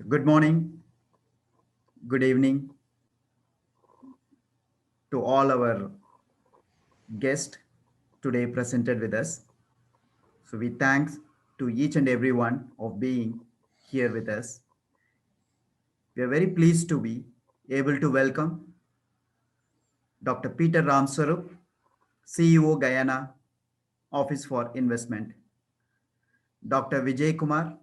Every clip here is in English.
So good morning, good evening to all our guests today presented with us. So we thanks to each and every one of being here with us. We are very pleased to be able to welcome Dr. Peter Ramsarup, CEO Guyana Office for Investment, Dr. Vijay Kumar,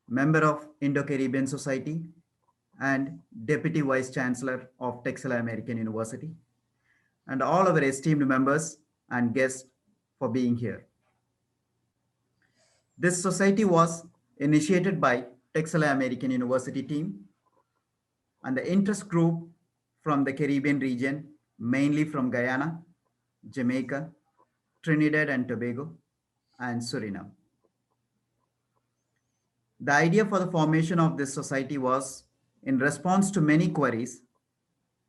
member of Indo-Caribbean Society and Deputy Vice Chancellor of Texila American University, and all our esteemed members and guests for being here. This society was initiated by Texila American University team and the interest group from the Caribbean region, mainly from Guyana, Jamaica, Trinidad and Tobago, and Suriname. The idea for the formation of this society was in response to many queries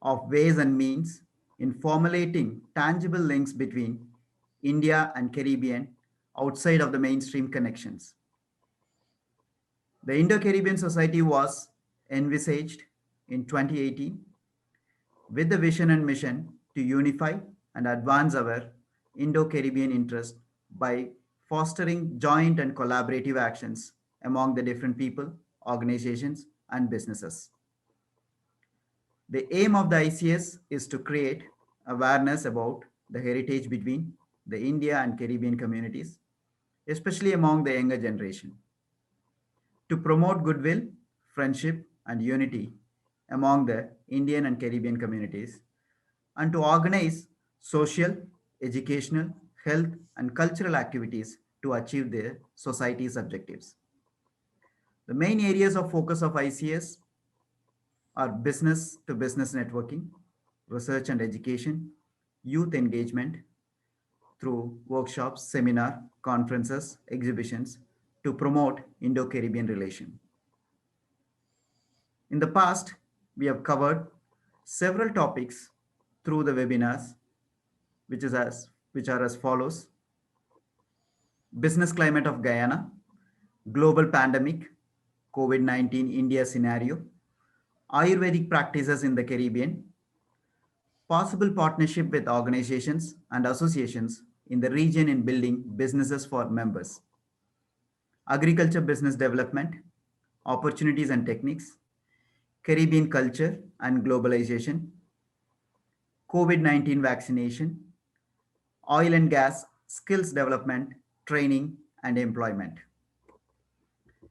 of ways and means in formulating tangible links between India and Caribbean outside of the mainstream connections. The Indo-Caribbean Society was envisaged in 2018 with the vision and mission to unify and advance our Indo-Caribbean interest by fostering joint and collaborative actions among the different people, organizations, and businesses. The aim of the ICS is to create awareness about the heritage between the India and Caribbean communities, especially among the younger generation, to promote goodwill, friendship, and unity among the Indian and Caribbean communities, and to organize social, educational, health, and cultural activities to achieve their society's objectives. The main areas of focus of ICS are business to business networking, research and education, youth engagement through workshops, seminar, conferences, exhibitions to promote Indo-Caribbean relation. In the past, we have covered several topics through the webinars, which are as follows: business climate of Guyana, global pandemic, COVID-19 India scenario, Ayurvedic practices in the Caribbean, possible partnership with organizations and associations in the region in building businesses for members, agriculture business development, opportunities and techniques, Caribbean culture and globalization, COVID-19 vaccination, oil and gas skills development, training, and employment.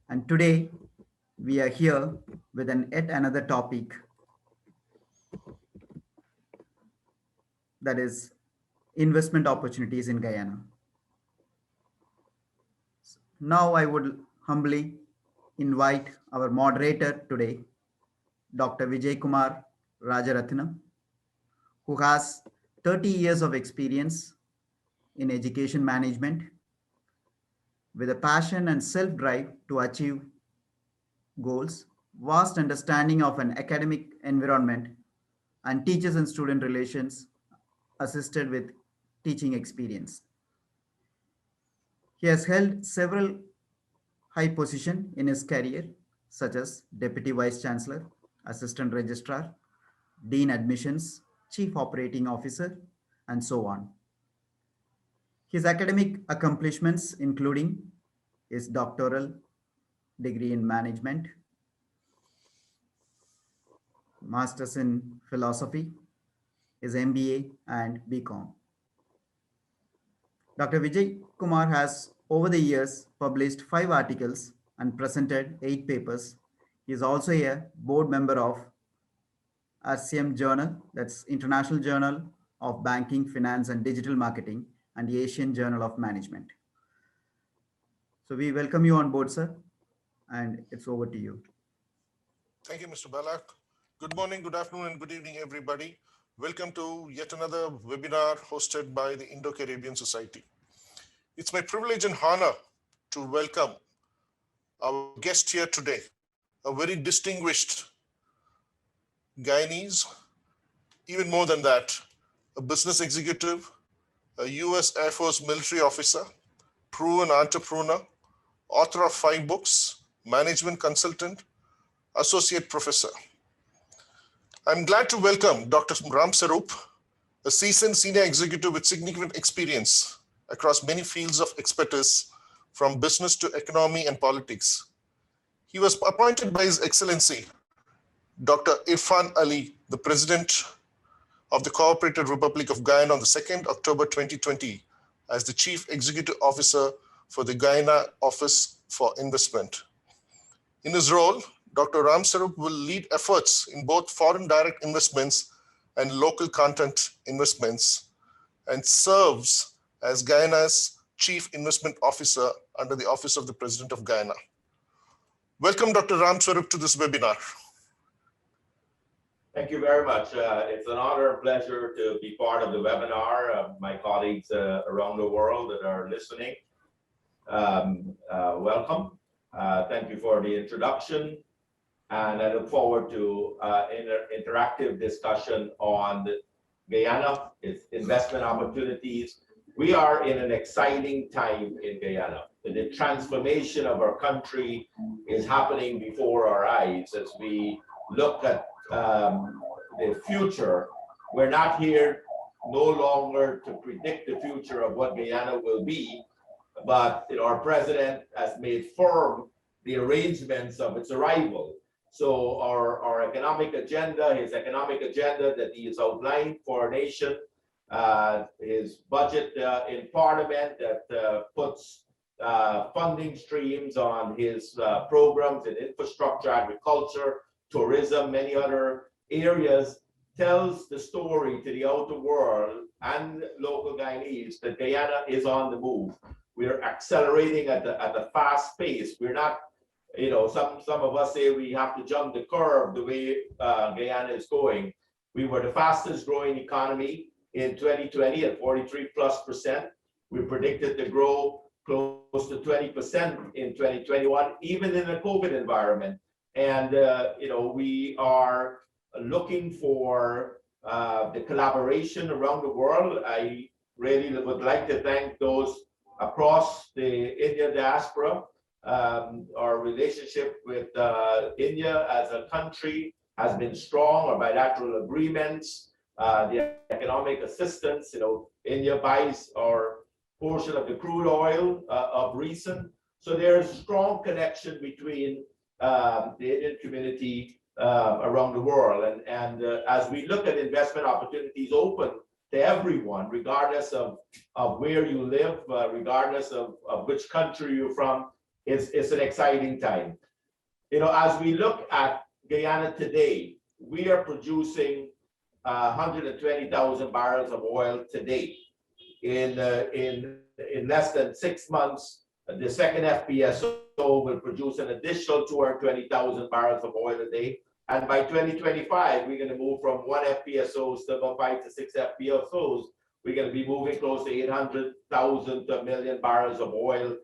And today, we are here with yet another topic, that is investment opportunities in Guyana. Now I would humbly invite our moderator today, Dr. Vijay Kumar Rajaratnam, who has 30 years of experience in education management with a passion and self-drive to achieve goals, vast understanding of an academic environment, and teachers and student relations assisted with teaching experience. He has held several high positions in his career, such as Deputy Vice Chancellor, Assistant Registrar, Dean Admissions, Chief Operating Officer, and so on. His academic accomplishments including his doctoral degree in management, Masters in Philosophy, his MBA and BCom. Dr. Vijay Kumar has over the years published 5 articles and presented 8 papers. He is also a board member of RCM Journal, that's International Journal of Banking, Finance and Digital Marketing, and the Asian Journal of Management. So we welcome you on board, sir, and it's over to you. Thank you, Mr. Balak. Good morning, good afternoon, and good evening, everybody. Welcome to yet another webinar hosted by the Indo-Caribbean Society. It's my privilege and honor to welcome our guest here today, a very distinguished Guyanese, even more than that, a business executive, a US Air Force military officer, proven entrepreneur, author of 5 books, management consultant, Associate Professor. I'm glad to welcome Dr. Ram Sarup, a seasoned senior executive with significant experience across many fields of expertise, from business to economy and politics. He was appointed by His Excellency, Dr. Irfan Ali, the President of the Cooperative Republic of Guyana on the 2nd October 2020 as the Chief Executive Officer for the Guyana Office for Investment. In his role, Dr. Ram Sarup will lead efforts in both foreign direct investments and local content investments, and serves as Guyana's Chief Investment Officer under the Office of the President of Guyana. Welcome, Dr. Ram Sarup, to this webinar. Thank you very much. It's an honor and pleasure to be part of the webinar. My colleagues around the world that are listening, welcome. Thank you for the introduction. And I look forward to interactive discussion on Guyana, its investment opportunities. We are in an exciting time in Guyana. The transformation of our country is happening before our eyes as we look at the future. We're not here no longer to predict the future of what Guyana will be, but our president has made firm the arrangements of its arrival. So our economic agenda, his economic agenda that he has outlined for our nation, his budget in parliament that puts funding streams on his programs in infrastructure, agriculture, tourism, many other areas, tells the story to the outer world and local Guyanese that Guyana is on the move. We're accelerating at a fast pace. We're not, some of us say we have to jump the curve the way Guyana is going. We were the fastest growing economy in 2020 at 43+%. We predicted to grow close to 20% in 2021, even in a COVID environment. And we are looking for the collaboration around the world. I really would like to thank those across the India diaspora. Our relationship with India as a country has been strong. Our bilateral agreements, the economic assistance. India buys our portion of the crude oil of recent. So there's strong connection between the Indian community around the world. And as we look at investment opportunities open to everyone, regardless of where you live, regardless of which country you're from, it's an exciting time. As we look at Guyana today, we are producing 120,000 barrels of oil today. In less than 6 months, the second FPSO will produce an additional 220,000 barrels of oil a day. And by 2025, we're going to move from 1 FPSO to about 5 to 6 FPSOs. We're going to be moving close to 800,000 to a million barrels of oil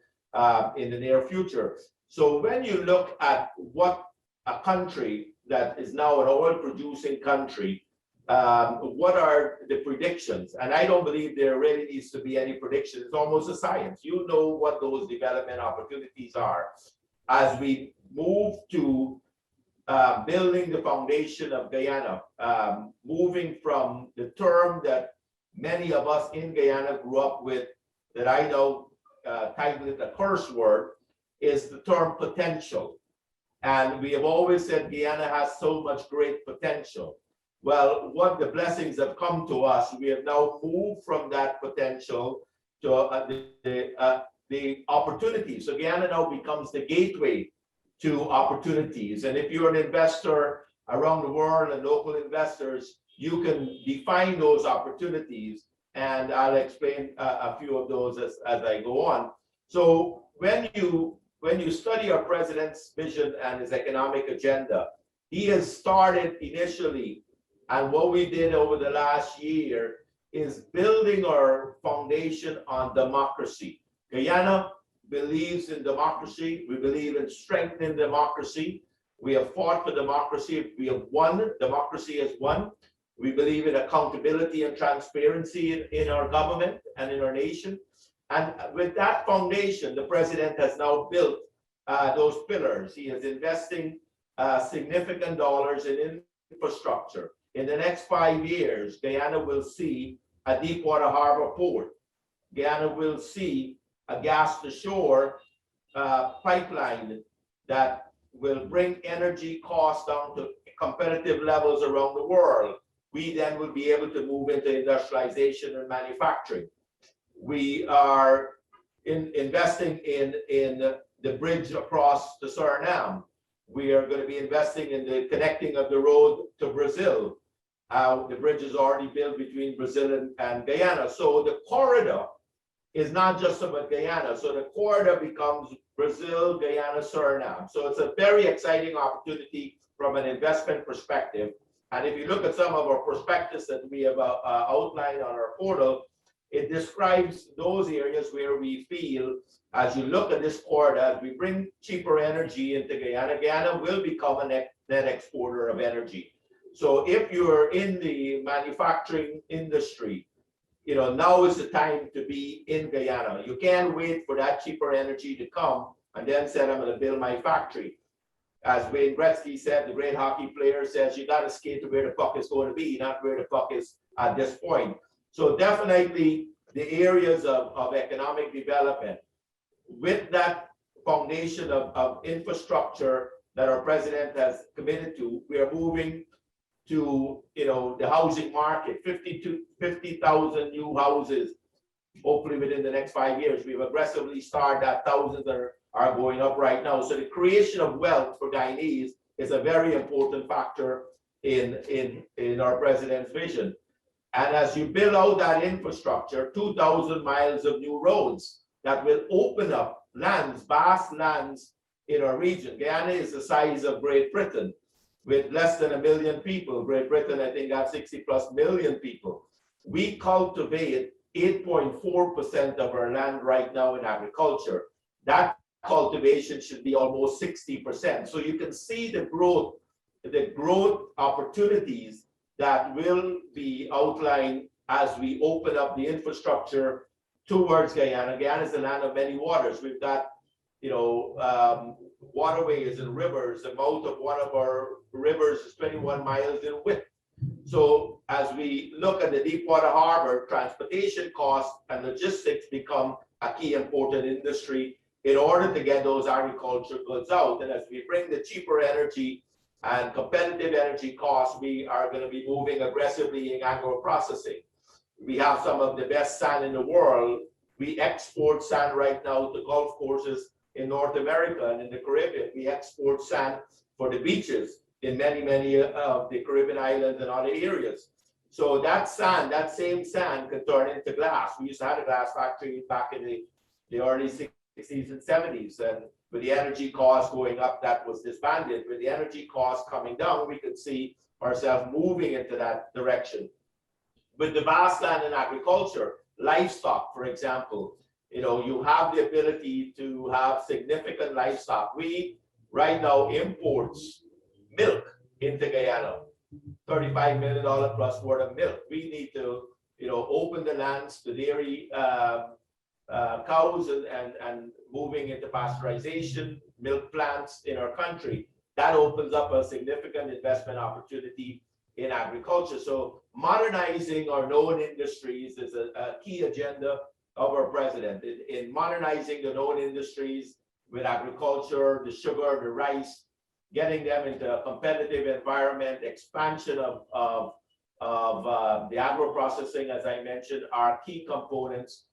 in the near future. So when you look at what a country that is now an oil producing country, what are the predictions? And I don't believe there really needs to be any prediction. It's almost a science. You know what those development opportunities are. As we move to building the foundation of Guyana, moving from the term that many of us in Guyana grew up with, that I know titled it a curse word, is the term potential. And we have always said Guyana has so much great potential. Well, what the blessings have come to us, we have now moved from that potential to the opportunities. So Guyana now becomes the gateway to opportunities. And if you're an investor around the world and local investors, you can define those opportunities. And I'll explain a few of those as I go on. So when you study our president's vision and his economic agenda, he has started initially, and what we did over the last year is building our foundation on democracy. Guyana believes in democracy. We believe in strengthening democracy. We have fought for democracy. We have won. Democracy has won. We believe in accountability and transparency in our government and in our nation. And with that foundation, the president has now built those pillars. He is investing significant dollars in infrastructure. In the next 5 years, Guyana will see a deepwater harbor port. Guyana will see a gas to shore pipeline that will bring energy costs down to competitive levels around the world. We then will be able to move into industrialization and manufacturing. We are investing in the bridge across the Suriname. We are going to be investing in the connecting of the road to Brazil. The bridge is already built between Brazil and Guyana. So the corridor is not just about Guyana. So the corridor becomes Brazil, Guyana, Suriname. So it's a very exciting opportunity from an investment perspective. And if you look at some of our prospectus that we have outlined on our portal, it describes those areas where we feel, as you look at this corridor, as we bring cheaper energy into Guyana, Guyana will become a net exporter of energy. So if you're in the manufacturing industry, now is the time to be in Guyana. You can't wait for that cheaper energy to come and then say, I'm going to build my factory. As Wayne Gretzky said, the great hockey player says, you got to skate to where the puck is going to be, not where the puck is at this point. So definitely the areas of economic development, with that foundation of infrastructure that our president has committed to, we are moving to the housing market, 50,000 new houses, hopefully within the next 5 years. We've aggressively started that. Thousands are going up right now. So the creation of wealth for Guyanese is a very important factor in our president's vision. And as you build out that infrastructure, 2,000 miles of new roads that will open up lands, vast lands in our region. Guyana is the size of Great Britain with less than 1 million people. Great Britain, I think, has 60+ million people. We cultivate 8.4% of our land right now in agriculture. That cultivation should be almost 60%. So you can see the growth opportunities that will be outlined as we open up the infrastructure towards Guyana. Guyana is the land of many waters. We've got, waterways and rivers. The mouth of one of our rivers is 21 miles in width. So as we look at the deepwater harbor, transportation costs and logistics become a key important industry in order to get those agriculture goods out. And as we bring the cheaper energy and competitive energy costs, we are going to be moving aggressively in agro-processing. We have some of the best sand in the world. We export sand right now to golf courses in North America and in the Caribbean. We export sand for the beaches in many of the Caribbean islands and other areas. So that sand, that same sand, can turn into glass. We used to have a glass factory back in the early 60s and 70s, and with the energy costs going up, that was disbanded. With the energy costs coming down, we could see ourselves moving into that direction. With the vast land in agriculture, livestock, for example, you have the ability to have significant livestock. We right now imports milk into Guyana, $35 million plus worth of milk. We need to, open the lands to dairy cows and moving into pasteurization, milk plants in our country. That opens up a significant investment opportunity in agriculture. So modernizing our known industries is a key agenda of our president. In modernizing the known industries with agriculture, the sugar, the rice, getting them into a competitive environment, expansion of the agro-processing, as I mentioned, are key components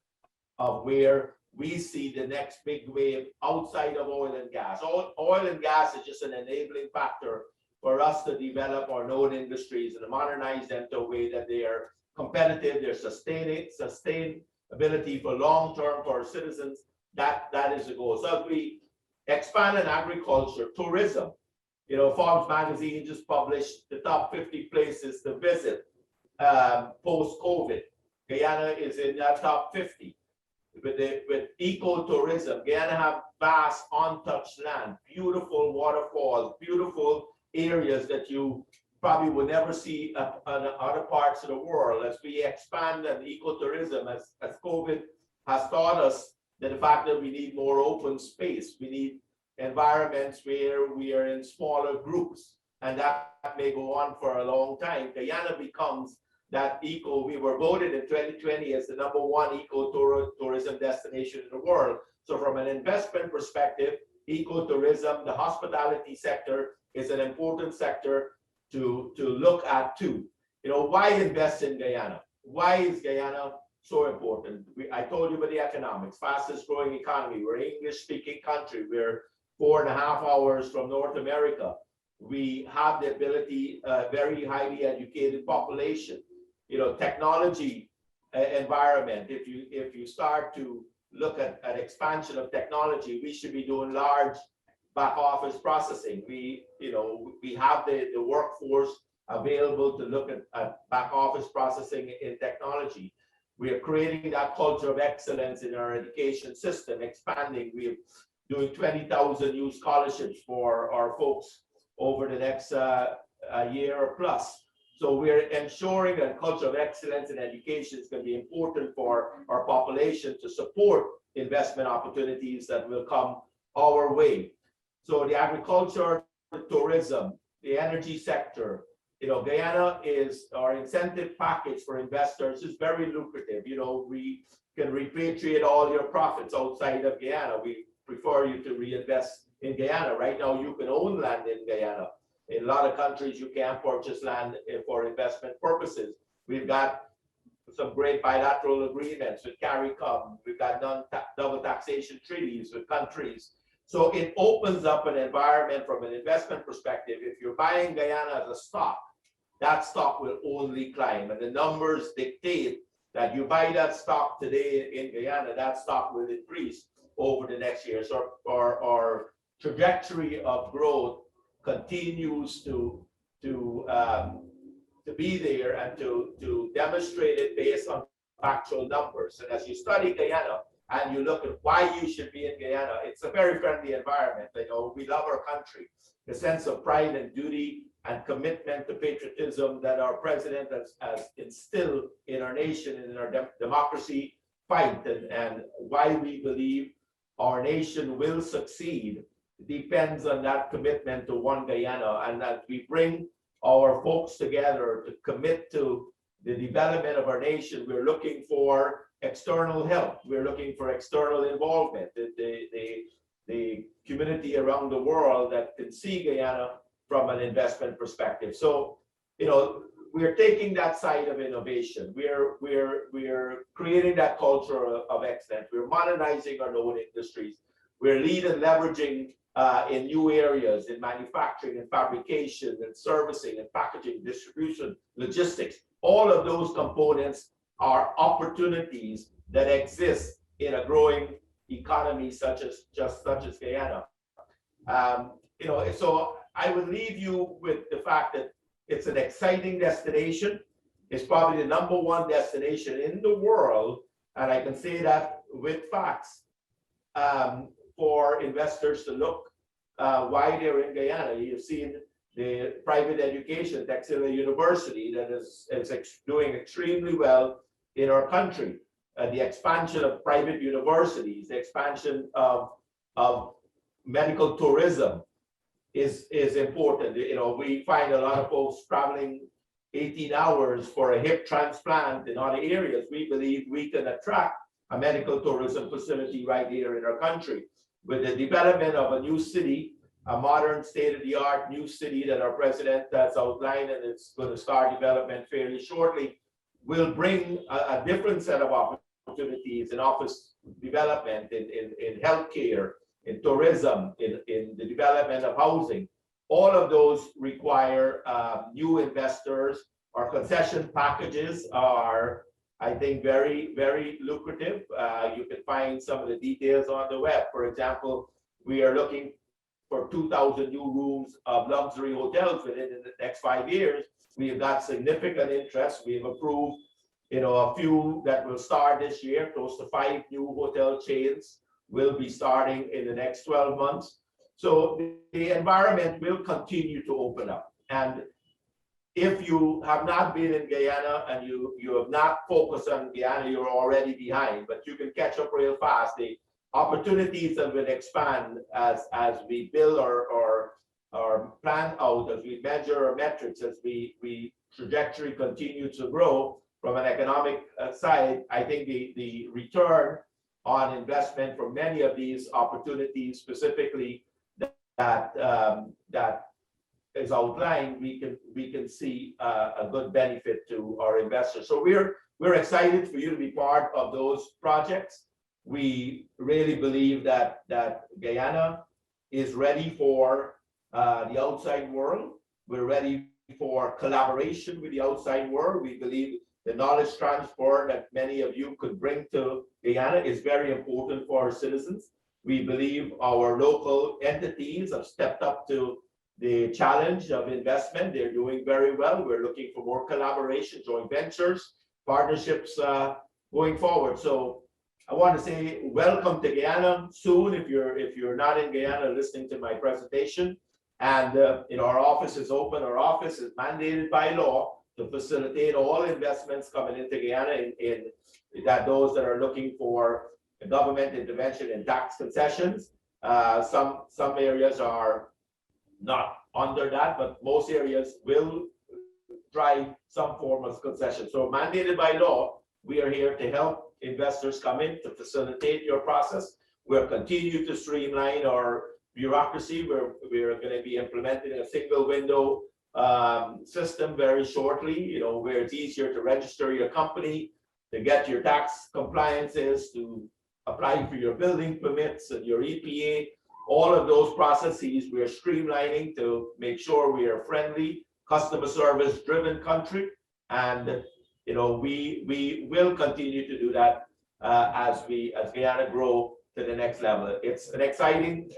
of where we see the next big wave outside of oil and gas. Oil and gas is just an enabling factor for us to develop our known industries and to modernize them to a way that they are competitive, they're sustainability for long-term for our citizens. That is the goal. So as we expand in agriculture, tourism, Forbes magazine just published the top 50 places to visit post-COVID. Guyana is in that top 50. With ecotourism, Guyana have vast untouched land, beautiful waterfalls, beautiful areas that you probably would never see in other parts of the world. As we expand in ecotourism, as COVID has taught us that the fact that we need more open space, we need environments where we are in smaller groups, and that may go on for a long time. Guyana becomes that we were voted in 2020 as the #1 eco-tourism destination in the world. So from an investment perspective, ecotourism, the hospitality sector is an important sector to look at too. Why invest in Guyana? Why is Guyana so important? I told you about the economics, fastest growing economy. We're an English speaking country. We're 4.5 hours from North America. We have the ability, very highly educated population, technology environment. If you start to look at expansion of technology, we should be doing large back office processing. We have the workforce available to look at back office processing in technology. We are creating that culture of excellence in our education system, expanding. We're doing 20,000 new scholarships for our folks over the next year or plus. So we're ensuring that culture of excellence in education is going to be important for our population to support investment opportunities that will come our way. So the agriculture, the tourism, the energy sector, Guyana is our incentive package for investors is very lucrative. We can repatriate all your profits outside of Guyana. We prefer you to reinvest in Guyana. Right now, you can own land in Guyana. In a lot of countries, you can't purchase land for investment purposes. We've got some great bilateral agreements with CARICOM. We've got double taxation treaties with countries. So it opens up an environment from an investment perspective. If you're buying Guyana as a stock, that stock will only climb. And the numbers dictate that you buy that stock today in Guyana, that stock will increase over the next year. So our trajectory of growth continues to be there and to demonstrate it based on factual numbers. And as you study Guyana and you look at why you should be in Guyana, it's a very friendly environment. We love our country. The sense of pride and duty and commitment to patriotism that our president has instilled in our nation and in our democracy fight, and why we believe our nation will succeed depends on that commitment to one Guyana, and that we bring our folks together to commit to the development of our nation. We're looking for external help. We're looking for external involvement. The community around the world that can see Guyana from an investment perspective. So, we're taking that side of innovation. We're creating that culture of excellence. We're modernizing our known industries. We're leading, leveraging in new areas, in manufacturing and fabrication and servicing and packaging, distribution, logistics. All of those components are opportunities that exist in a growing economy such as Guyana. So I would leave you with the fact that it's an exciting destination. It's probably the #1 destination in the world, and I can say that with facts, for investors to look why they're in Guyana. You've seen the private education, Texila University, that is doing extremely well in our country. The expansion of private universities, the expansion of medical tourism is important. We find a lot of folks traveling 18 hours for a hip transplant in other areas. We believe we can attract a medical tourism facility right here in our country. With the development of a new city, a modern state-of-the-art new city that our president has outlined, and it's going to start development fairly shortly, will bring a different set of opportunities in office development, in healthcare, in tourism, in the development of housing. All of those require new investors. Our concession packages are, I think, very, very lucrative. You can find some of the details on the web. For example, we are looking for 2,000 new rooms of luxury hotels within the next 5 years. We have got significant interest. We have approved, a few that will start this year. Close to 5 new hotel chains will be starting in the next 12 months. So the environment will continue to open up. And if you have not been in Guyana and you have not focused on Guyana, you're already behind, but you can catch up real fast. opportunities that will expand as we build or plan out, as we measure our metrics, as we trajectory continue to grow from an economic side. I think the return on investment for many of these opportunities, specifically that is outlined, we can see a good benefit to our investors. So we're excited for you to be part of those projects. We really believe that Guyana is ready for the outside world. We're ready for collaboration with the outside world. We believe the knowledge transfer that many of you could bring to Guyana is very important for our citizens. We believe our local entities have stepped up to the challenge of investment. They're doing very well. We're looking for more collaboration, joint ventures, partnerships going forward. So I want to say welcome to Guyana soon. If you're not in Guyana listening to my presentation, and our office is open. Our office is mandated by law to facilitate all investments coming into Guyana in that those that are looking for government intervention and tax concessions. Some areas are not under that, but most areas will try some form of concession. So mandated by law, we are here to help investors come in to facilitate your process. We'll continue to streamline our bureaucracy. We're going to be implementing a single window system very shortly, where it's easier to register your company, to get your tax compliances, to apply for your building permits and your EPA. All of those processes we're streamlining to make sure we are a friendly, customer service driven country. And we will continue to do that as Guyana grow to the next level. It's an exciting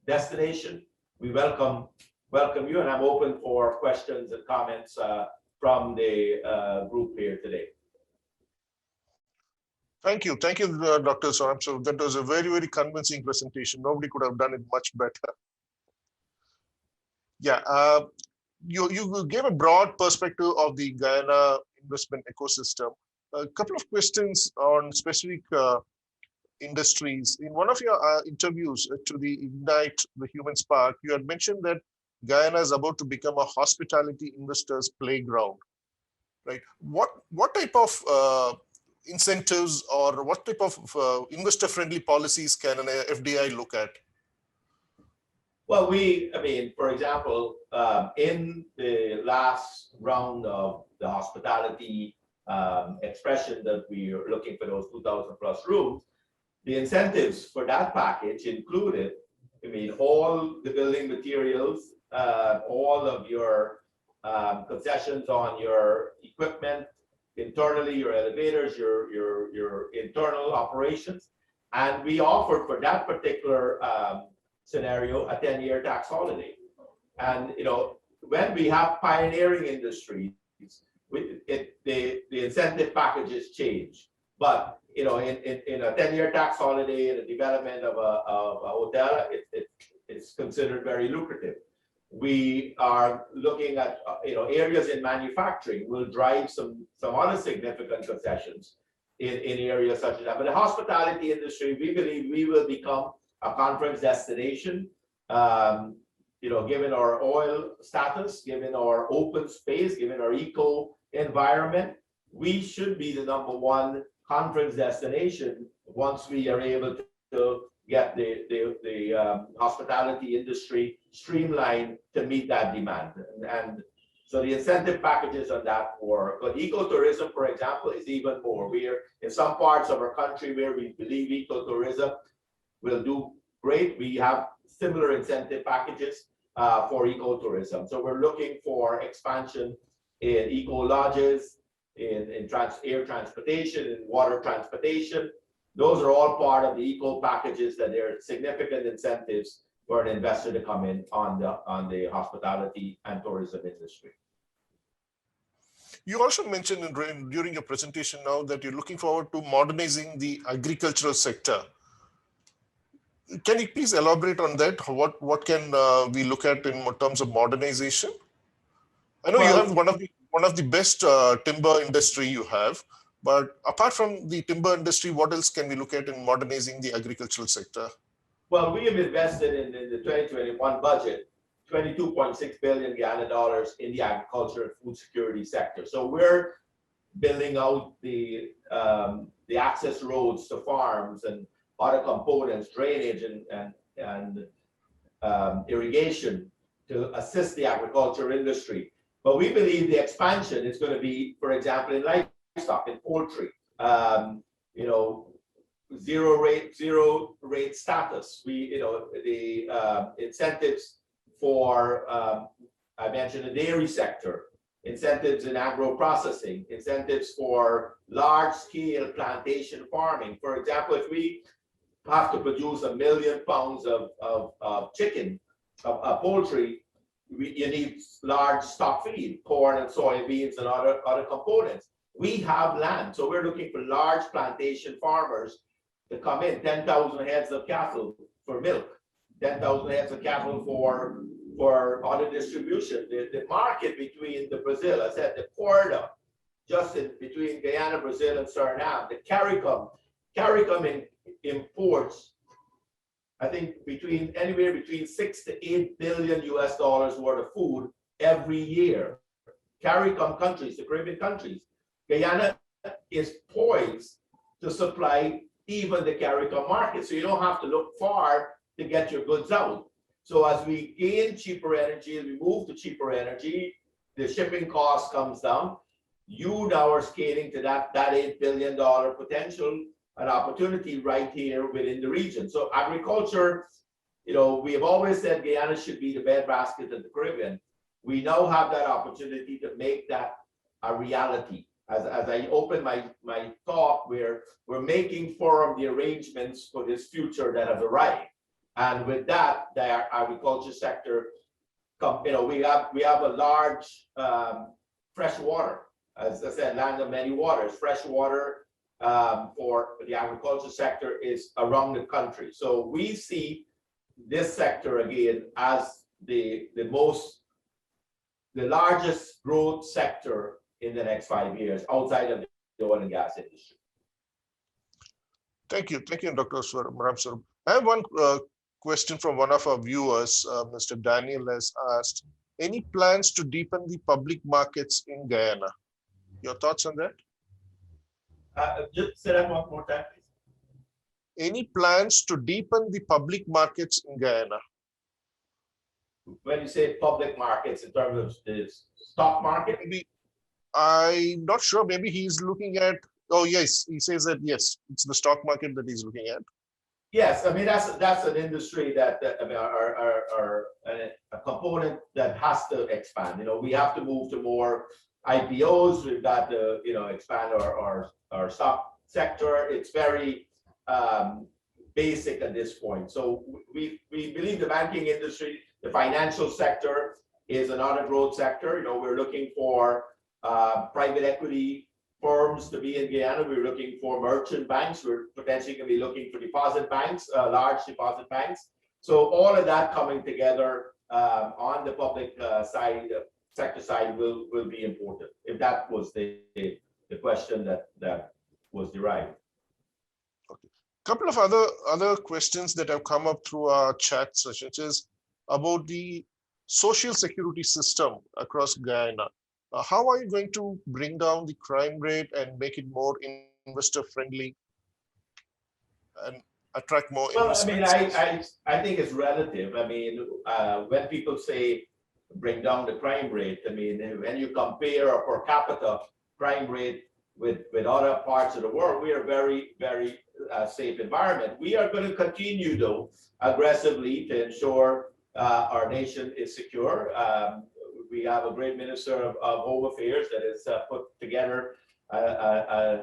destination. We welcome you, and I'm open for questions and comments from the group here today. Thank you, Dr. Saurabh. So that was a very, very convincing presentation. Nobody could have done it much better. Yeah, you gave a broad perspective of the Guyana investment ecosystem. A couple of questions on specific industries. In one of your interviews to the Ignite the Human Spark, you had mentioned that Guyana is about to become a hospitality investors' playground. Right? What type of incentives or what type of investor-friendly policies can an FDI look at? Well, for example, in the last round of the hospitality expression that we are looking for those 2,000 plus rooms, the incentives for that package included, all the building materials, all of your concessions on your equipment, internally, your elevators, your internal operations. And we offered for that particular scenario a 10-year tax holiday. And when we have pioneering industries, the incentive packages change. But in a 10-year tax holiday and the development of a hotel, it's considered very lucrative. We are looking at areas in manufacturing will drive some other significant concessions in areas such as that. But the hospitality industry, we believe we will become a conference destination, given our oil status, given our open space, given our eco environment. We should be the #1 conference destination once we are able to get the hospitality industry streamlined to meet that demand. And so the incentive packages on that work. But ecotourism, for example, is even more. We are in some parts of our country where we believe ecotourism will do great. We have similar incentive packages for ecotourism. So we're looking for expansion in eco lodges, in air transportation, in water transportation. Those are all part of the eco packages that are significant incentives for an investor to come in on the hospitality and tourism industry. You also mentioned during your presentation now that you're looking forward to modernizing the agricultural sector. Can you please elaborate on that? What can we look at in terms of modernization? I know you have one of the best timber industry you have, But apart from the timber industry, what else can we look at in modernizing the agricultural sector? Well, we have invested in the 2021 budget, 22.6 billion Guyana dollars in the agriculture and food security sector. So we're building out the access roads to farms and other components, drainage and irrigation to assist the agriculture industry. But we believe the expansion is going to be, for example, in livestock, in poultry, you know, zero rate status. The incentives for, I mentioned the dairy sector, incentives in agro processing, incentives for large scale plantation farming. For example, if we have to produce 1 million pounds of chicken, of poultry, you need large stock feed, corn and soybeans and other components. We have land, so we're looking for large plantation farmers to come in, 10,000 heads of cattle for milk, 10,000 heads of cattle for other distribution. The market between the Brazil, I said the corridor, just between Guyana, Brazil, and Suriname, the CARICOM imports, I think anywhere between 6 to 8 billion US dollars worth of food every year. CARICOM countries, the Caribbean countries, Guyana is poised to supply even the CARICOM market. So you don't have to look far to get your goods out. So as we gain cheaper energy, as we move to cheaper energy, the shipping cost comes down. You now are scaling to that $8 billion potential, an opportunity right here within the region. So agriculture, we have always said Guyana should be the breadbasket of the Caribbean. We now have that opportunity to make that a reality. As I open my talk, we're making firm the arrangements for this future that has arrived. And with that, the agriculture sector, we have a large fresh water, as I said, land of many waters. Fresh water for the agriculture sector is around the country. So we see this sector again as the largest growth sector in the next 5 years outside of the oil and gas industry. Thank you, Dr. Ramswaram. I have one question from one of our viewers. Mr. Daniel has asked, any plans to deepen the public markets in Guyana? Your thoughts on that? Just say that one more time, please. Any plans to deepen the public markets in Guyana? When you say public markets in terms of the stock market? I'm not sure. Maybe he's looking at, oh yes, he says that yes, it's the stock market that he's looking at. Yes, I mean that's an industry that are a component that has to expand. We have to move to more IPOs. We've got to expand our stock sector. It's very basic at this point. So we believe the banking industry, the financial sector is another growth sector. We're looking for private equity firms to be in Guyana. We're looking for merchant banks. We're potentially going to be looking for deposit banks, large deposit banks. So all of that coming together on the public sector side will be important. If that was the question that was derived. Okay. Couple of other questions that have come up through our chat sessions is about the social security system across Guyana. How are you going to bring down the crime rate and make it more investor friendly and attract more investments? I think it's relative. When people say bring down the crime rate, when you compare a per capita crime rate with other parts of the world, we are very, very safe environment. We are going to continue though aggressively to ensure our nation is secure. We have a great Minister of Home Affairs that has put together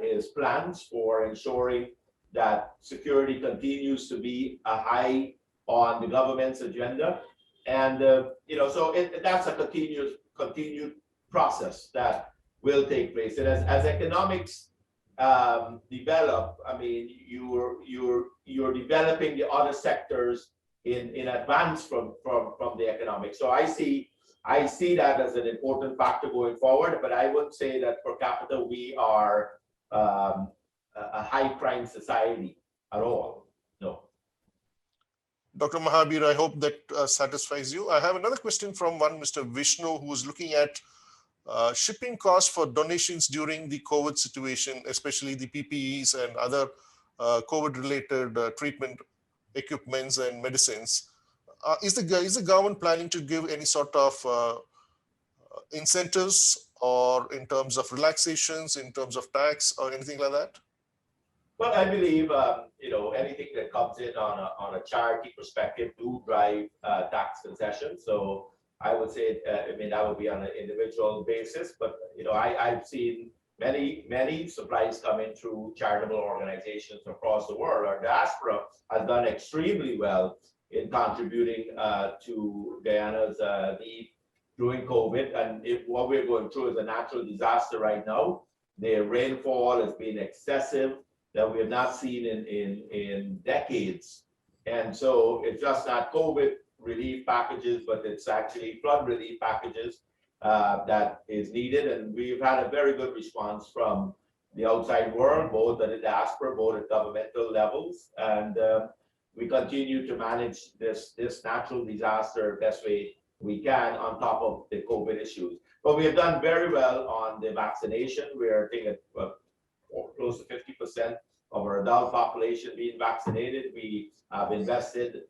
his plans for ensuring that security continues to be a high on the government's agenda. And, that's a continued process that will take place. And as economics develop, you're developing the other sectors in advance from the economics. So I see that as an important factor going forward, but I would say that per capita we are a high crime society at all. No. Dr. Mahabir, I hope that satisfies you. I have another question from one Mr. Vishnu, who is looking at shipping costs for donations during the COVID situation, especially the PPEs and other COVID-related treatment equipments and medicines. Is the government planning to give any sort of incentives, or in terms of relaxations, in terms of tax, or anything like that? Well, I believe anything that comes in on a charity perspective do drive tax concessions. So I would say, that would be on an individual basis. But I've seen many supplies come in through charitable organizations across the world. Our diaspora has done extremely well in contributing to Guyana's need during COVID. And if what we're going through is a natural disaster right now, the rainfall has been excessive that we have not seen in decades. And so it's just not COVID relief packages, but it's actually flood relief packages that is needed. And we've had a very good response from the outside world, both at the diaspora, both at governmental levels. And we continue to manage this natural disaster best way we can on top of the COVID issues. But we have done very well on the vaccination. We're thinking close to 50% of our adult population being vaccinated. We have invested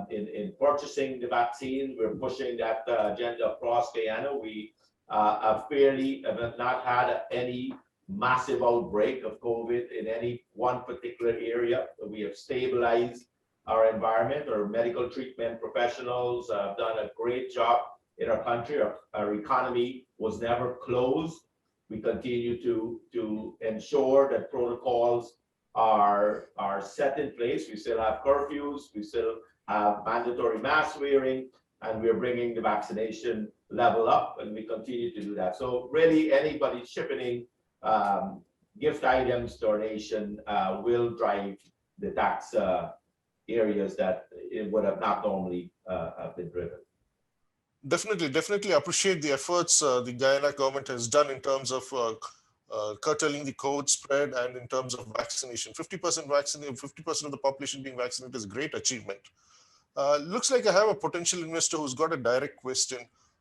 in purchasing the vaccine. We're pushing that agenda across Guyana. We have not had any massive outbreak of COVID in any one particular area. We have stabilized our environment. Our medical treatment professionals have done a great job in our country. Our economy was never closed. We continue to ensure that protocols are set in place. We still have curfews, we still have mandatory mask wearing, and we're bringing the vaccination level up, and we continue to do that. So really, anybody shipping gift items, donation will drive the tax areas that it would have not normally have been driven. Definitely appreciate the efforts the Guyana government has done in terms of curtailing the COVID spread and in terms of vaccination. 50% vaccinated, 50% of the population being vaccinated is a great achievement. Looks like I have a potential investor who's got a direct question.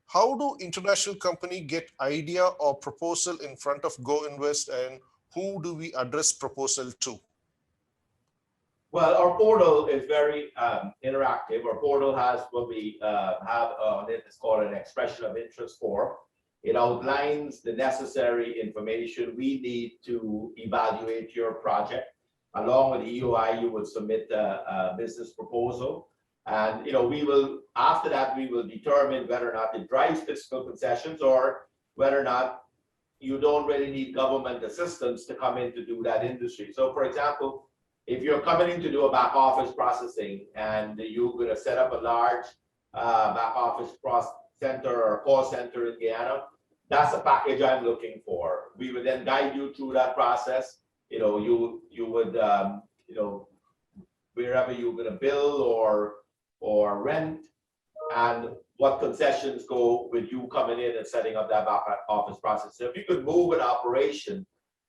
How do international companies get idea or proposal in front of Go Invest, and who do we address proposal to? Well, our portal is very interactive. Our portal has what we have on it. It's called an expression of interest form. It outlines the necessary information we need to evaluate your project. Along with the EOI, you would submit a business proposal. And we will, after that, we will determine whether or not it drives fiscal concessions or whether or not you don't really need government assistance to come in to do that industry. So for example, if you're coming in to do a back office processing and you're going to set up a large back office center or call center in Guyana, that's a package I'm looking for. We would then guide you through that process. You would, wherever you're going to build or rent, and what concessions go with you coming in and setting up that back office process. So if you could move an operation,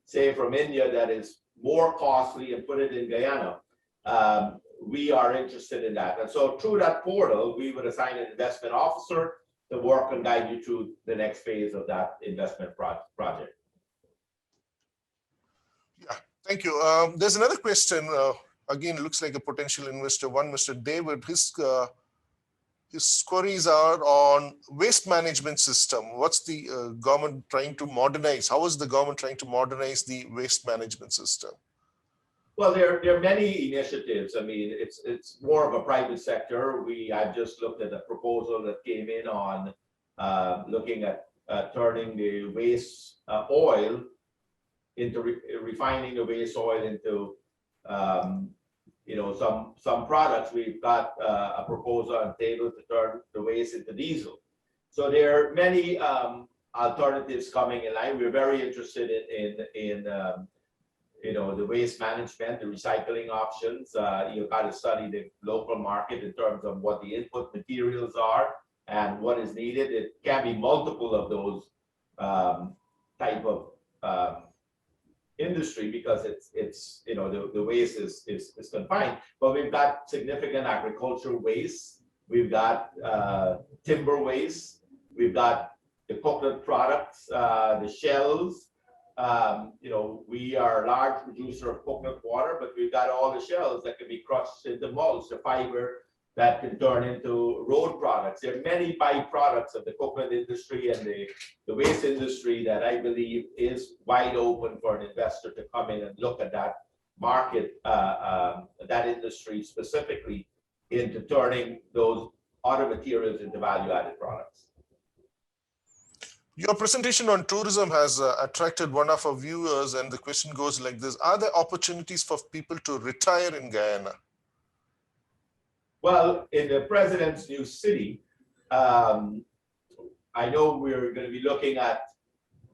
say from India, that is more costly and put it in Guyana, we are interested in that. And so through that portal, we would assign an investment officer to work and guide you through the next phase of that investment project. Yeah, thank you. There's another question. Again, looks like a potential investor. One, Mr. David, his queries are on waste management system. What's the government trying to modernize? How is the government trying to modernize the waste management system? Well, there are many initiatives. I mean, it's more of a private sector. I've just looked at the proposal that came in on looking at turning the waste oil into refining the waste oil into some products. We've got a proposal on the table to turn the waste into diesel. So there are many alternatives coming in line. We're very interested in the waste management, the recycling options. You've got to study the local market in terms of what the input materials are and what is needed. It can be multiple of those type of industry because it's the waste is confined, but we've got significant agricultural waste, we've got timber waste, we've got the coconut products, the shells. We are a large producer of coconut water, but we've got all the shells that can be crushed into mulch, the fiber that can turn into road products. There are many byproducts of the coconut industry and the waste industry that I believe is wide open for an investor to come in and look at that market, that industry specifically, into turning those other materials into value-added products. Your presentation on tourism has attracted one of our viewers, and the question goes like this: are there opportunities for people to retire in Guyana? Well, in the President's new city, I know we're going to be looking at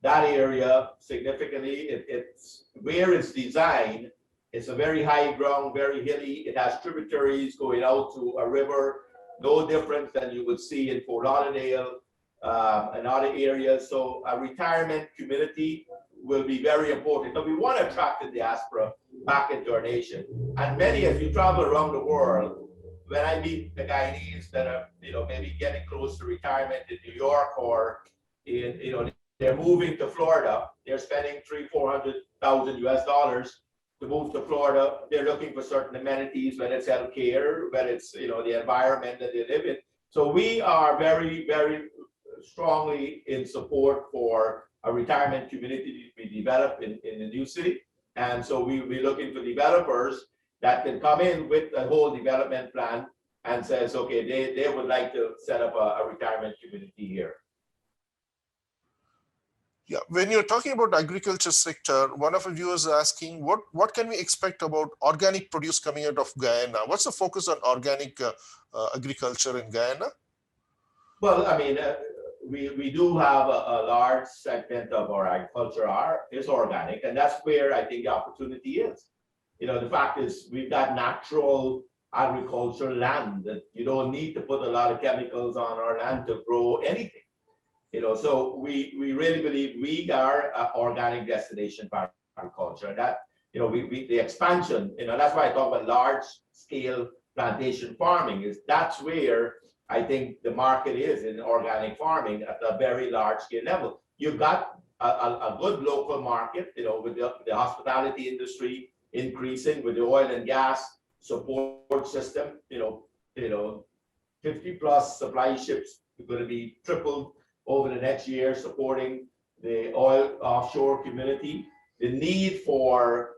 that area significantly. It's where it's designed. It's a very high ground, very hilly. It has tributaries going out to a river, no different than you would see in Fort Lauderdale and other areas. So a retirement community will be very important. But we want to attract the diaspora back into our nation. And many, as you travel around the world, when I meet the Guyanese that are, maybe getting close to retirement in New York or they're moving to Florida, they're spending $300,000-400,000 US to move to Florida. They're looking for certain amenities, whether it's healthcare, whether it's, the environment that they live in. So we are very, very strongly in support for a retirement community to be developed in the new city. And so we'll be looking for developers that can come in with a whole development plan and says, okay, they would like to set up a retirement community here. Yeah, when you're talking about agriculture sector, one of our viewers is asking, what can we expect about organic produce coming out of Guyana? What's the focus on organic agriculture in Guyana? Well, I mean, we do have a large segment of our agriculture is organic, and that's where I think the opportunity is. The fact is we've got natural agricultural land that you don't need to put a lot of chemicals on our land to grow anything. So we really believe we are an organic destination for agriculture. That, the expansion, that's why I talk about large scale plantation farming, that's where I think the market is in organic farming at a very large scale level. You've got a good local market, with the hospitality industry increasing, with the oil and gas support system, 50 plus supply ships are going to be tripled over the next year, supporting the oil offshore community. The need for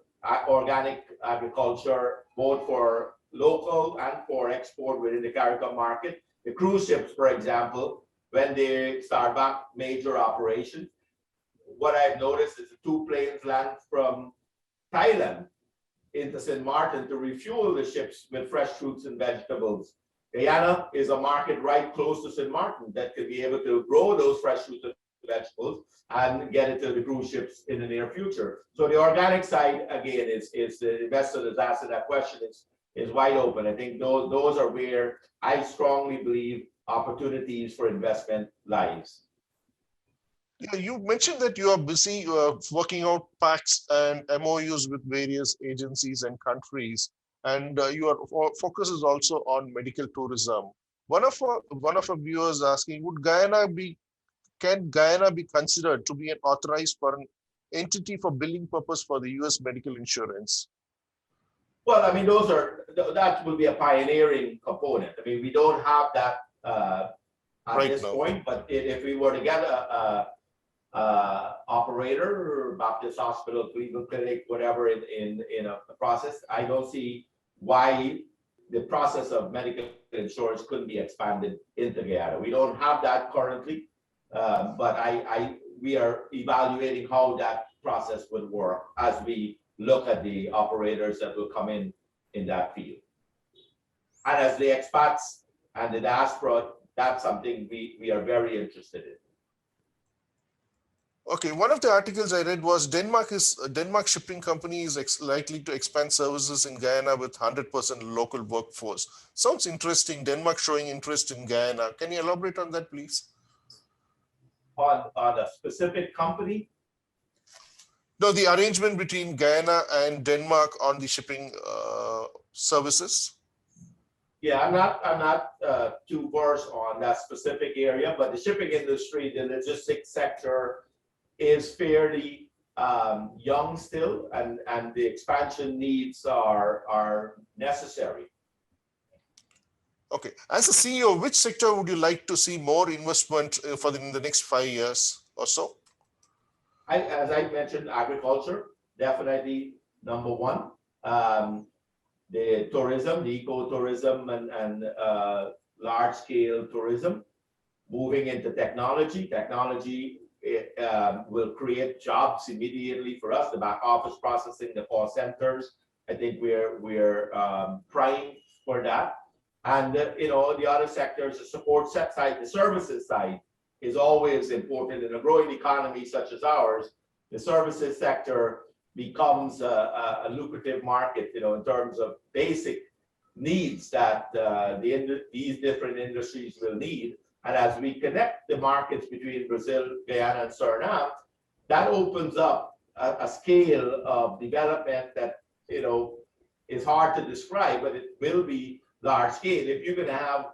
organic agriculture, both for local and for export within the CARICOM market. The cruise ships, for example, when they start back major operations, what I've noticed is the 2 planes land from Thailand into St. Martin to refuel the ships with fresh fruits and vegetables. Guyana is a market right close to St. Martin that could be able to grow those fresh fruits and vegetables and get it to the cruise ships in the near future. So the organic side, again, is the investor that's asking that question is wide open. I think those are where I strongly believe opportunities for investment lies. Yeah, you mentioned that you are busy working out pacts and MOUs with various agencies and countries, and your focus is also on medical tourism. One of our viewers asking, can Guyana be considered to be an authorized foreign entity for billing purpose for the US medical insurance? Well, I mean, that will be a pioneering component. I mean, we don't have that at right this now. point, but if we were to get a operator, Baptist Hospital, Cleveland Clinic, whatever in a process, I don't see why the process of medical insurance couldn't be expanded into Guyana. We don't have that currently, but we are evaluating how that process would work as we look at the operators that will come in that field. And as the expats and the diaspora, that's something we are very interested in. Okay, one of the articles I read was Denmark Shipping Company is likely to expand services in Guyana with 100% local workforce. Sounds interesting. Denmark showing interest in Guyana. Can you elaborate on that, please? On a specific company? No, the arrangement between Guyana and Denmark on the shipping services. Yeah, I'm not too versed on that specific area, but the shipping industry, the logistics sector is fairly young still, and the expansion needs are necessary. Okay. As a CEO, which sector would you like to see more investment in the next 5 years or so? As I mentioned, agriculture, definitely number one. The tourism, the ecotourism and large-scale tourism. Moving into technology. Technology will create jobs immediately for us, the back office processing, the call centers. I think we're primed for that. And the other sectors, the support side, the services side is always important in a growing economy such as ours. The services sector becomes a lucrative market, in terms of basic needs that these different industries will need. And as we connect the markets between Brazil, Guyana, and Suriname, that opens up a scale of development that is hard to describe, but it will be large scale. If you're going to have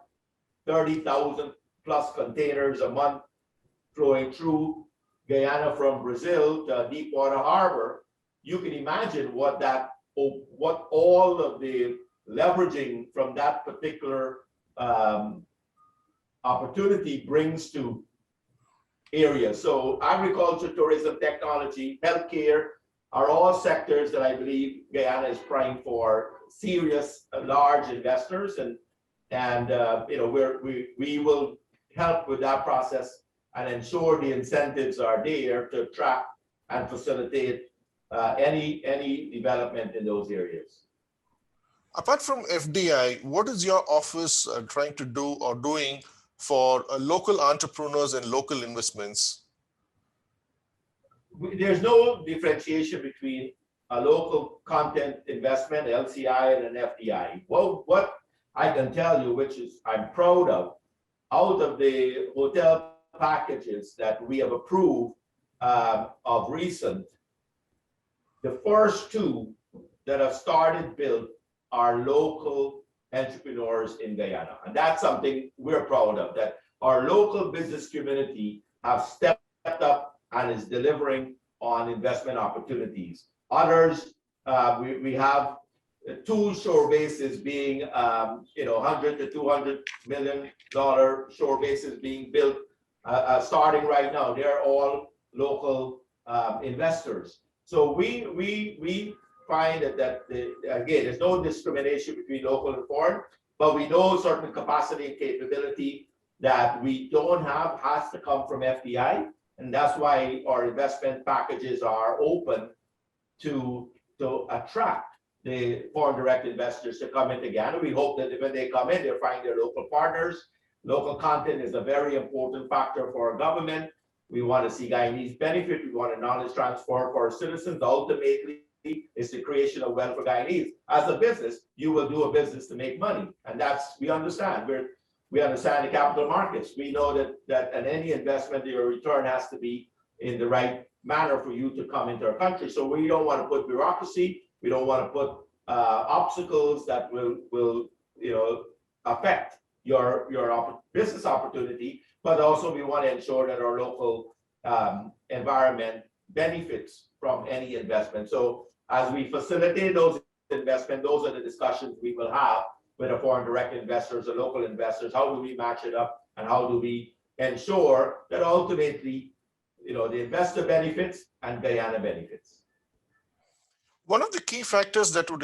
30,000 plus containers a month flowing through Guyana from Brazil to Deepwater Harbor, you can imagine what all of the leveraging from that particular opportunity brings to areas. So agriculture, tourism, technology, healthcare are all sectors that I believe Guyana is primed for serious, large investors, and we will help with that process and ensure the incentives are there to attract and facilitate any development in those areas. Apart from FDI, what is your office trying to do or doing for local entrepreneurs and local investments? There's no differentiation between a local content investment, LCI, and an FDI. Well, what I can tell you, which is I'm proud of, out of the hotel packages that we have approved of recent, the first two that have started built are local entrepreneurs in Guyana. And that's something we're proud of, that our local business community have stepped up and is delivering on investment opportunities. Others, we have two shore bases being, $100 to $200 million shore bases being built, starting right now. They're all local investors. So we find that again, there's no discrimination between local and foreign, but we know certain capacity and capability that we don't have has to come from FDI. And that's why our investment packages are open to attract the foreign direct investors to come into Guyana. We hope that when they come in, they'll find their local partners. Local content is a very important factor for our government. We want to see Guyanese benefit. We want a knowledge transfer for our citizens. Ultimately, it's the creation of wealth for Guyanese. As a business, you will do a business to make money. And we understand. We understand the capital markets. We know that at any investment, your return has to be in the right manner for you to come into our country. So we don't want to put bureaucracy. We don't want to put obstacles that will affect your business opportunity. But also we want to ensure that our local environment benefits from any investment. So as we facilitate those investments, those are the discussions we will have with the foreign direct investors or local investors. How do we match it up, and how do we ensure that ultimately, the investor benefits and Guyana benefits? One of the key factors that would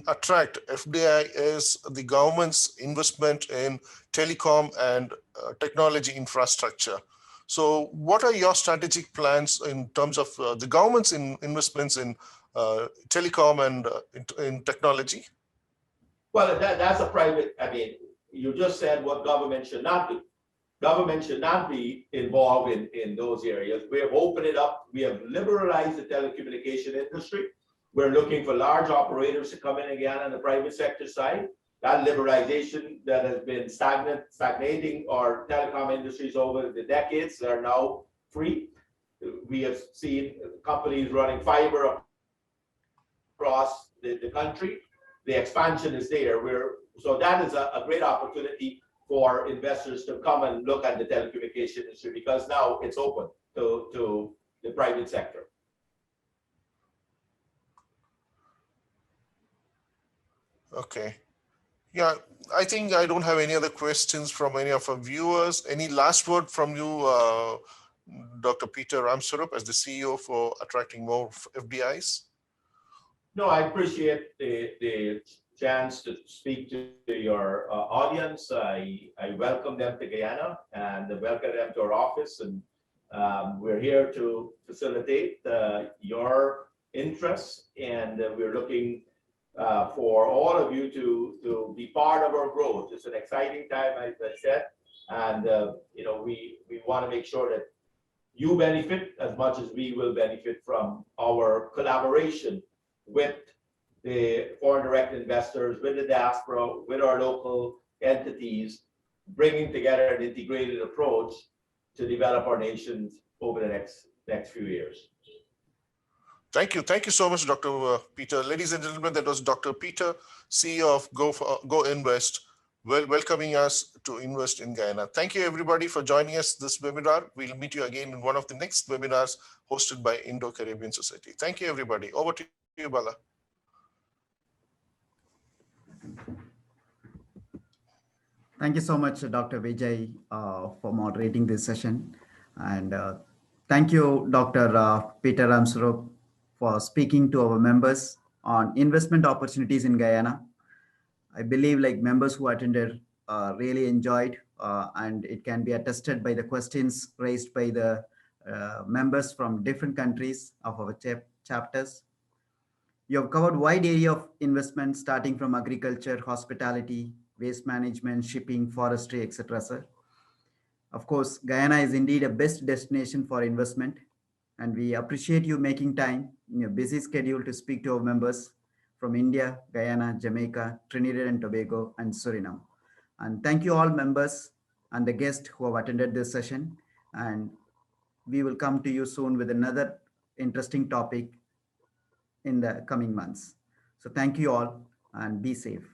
attract FDI is the government's investment in telecom and technology infrastructure. So what are your strategic plans in terms of the government's investments in telecom and in technology? Well, that's a private, you just said what government should not do. Government should not be involved in those areas. We have opened it up. We have liberalized the telecommunication industry. We're looking for large operators to come in again on the private sector side. That liberalization that has been stagnating our telecom industries over the decades are now free. we have seen companies running fiber across the country. The expansion is there. So that is a great opportunity for investors to come and look at the telecommunication industry, because now it's open to the private sector. Okay. Yeah, I think I don't have any other questions from any of our viewers. Any last word from you, Dr. Peter Ramsarup, as the CEO for attracting more FDIs? No, I appreciate the chance to speak to your audience. I welcome them to Guyana and welcome them to our office. And we're here to facilitate your interests. And we're looking for all of you to be part of our growth. It's an exciting time, as I said. And we want to make sure that you benefit as much as we will benefit from our collaboration with the foreign direct investors, with the diaspora, with our local entities, bringing together an integrated approach to develop our nations over the next few years. Thank you. Thank you so much, Dr. Peter. Ladies and gentlemen, that was Dr. Peter, CEO of Go Invest, welcoming us to invest in Guyana. Thank you, everybody, for joining us this webinar. We'll meet you again in one of the next webinars hosted by Indo-Caribbean Society. Thank you, everybody. Over to you, Bala. Thank you so much, Dr. Vijay, for moderating this session. And thank you, Dr. Peter Ramsarup, for speaking to our members on investment opportunities in Guyana. I believe members who attended really enjoyed, and it can be attested by the questions raised by the members from different countries of our chapters. You have covered a wide area of investment, starting from agriculture, hospitality, waste management, shipping, forestry, etc., sir. Of course, Guyana is indeed a best destination for investment, and we appreciate you making time in your busy schedule to speak to our members from India, Guyana, Jamaica, Trinidad and Tobago, and Suriname. And thank you all members and the guests who have attended this session. And we will come to you soon with another interesting topic in the coming months. So thank you all and be safe.